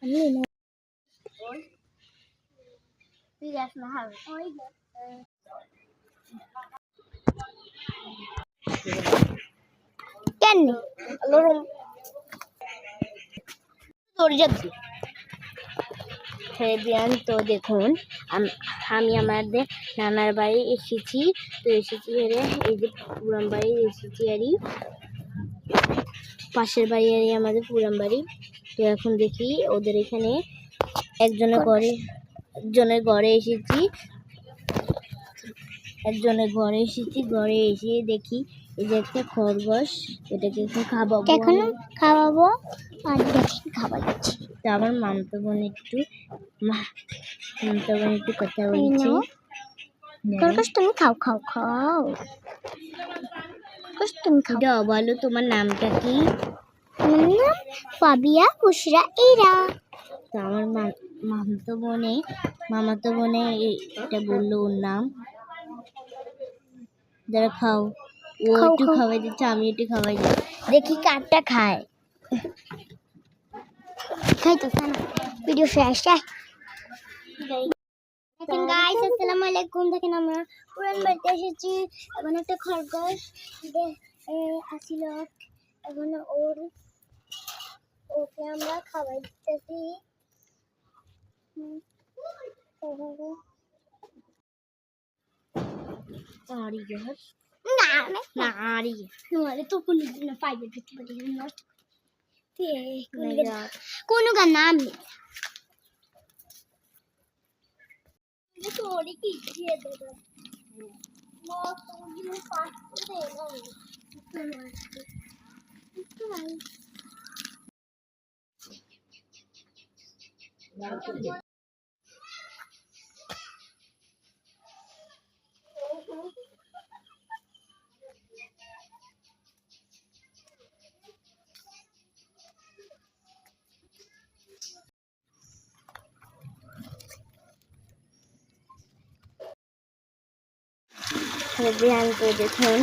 তো দেখুন আমি আমাদের নানার বাড়ি এসেছি, তো এসেছি এই যে পুরান বাড়ি এসেছি আরই, পাশের বাড়ি আরই আমাদের পুরান বাড়ি। তো এখন দেখি ওদের এখানে একজনের ঘরে এসেছি, ঘরে এসে দেখি এই যে একটা খরগোশ, এটাকে এখন খাওয়াবো আর দেখি খাওয়াচ্ছি। তো আমার মামতো বোন একটু কথা বলছে। খরগোশ তুমি খাও বলো তোমার নামটা কি? আমার নাম ফাবিয়া বুশরা ইরা। তো আমার মামাতো বোনে এটা বললো ওর নাম। যারা খাও, ও একটু খাওয়াই দিচ্ছে, আমি একটু খাওয়াই দিচ্ছি, দেখি কারটা খায়। খাইতেছে না, ভিডিও শেষ। গাইস আসসালামু আলাইকুম। দেখেন আমরা পুরান বাড়িতে এসেছি, এখন একটা খরগোশ আসিল, এখন ওকে আমরা খাওয়াই দিতেছি। কোনো নাম নেই। দেখুন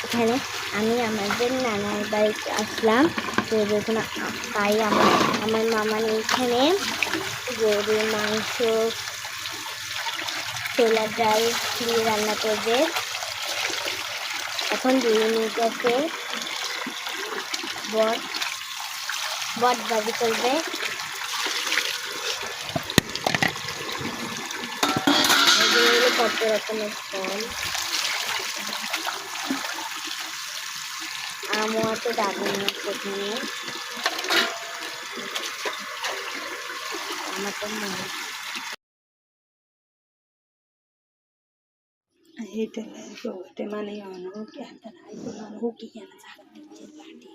এখানে আমি আমাদের নানার বাড়িতে আসলাম। তো দেখুন তাই আমার মামা এখানে গরুর মাংস, ছোলার ডাল দিয়ে রান্না করবে। এখন 2 মিনিট আছে, বট ভাজি করবে। কত রকমের ফল, আমও আছে, দারুণ সেখানে আমার তো Hete mani ana hoki hata na hoki yana zakati je party.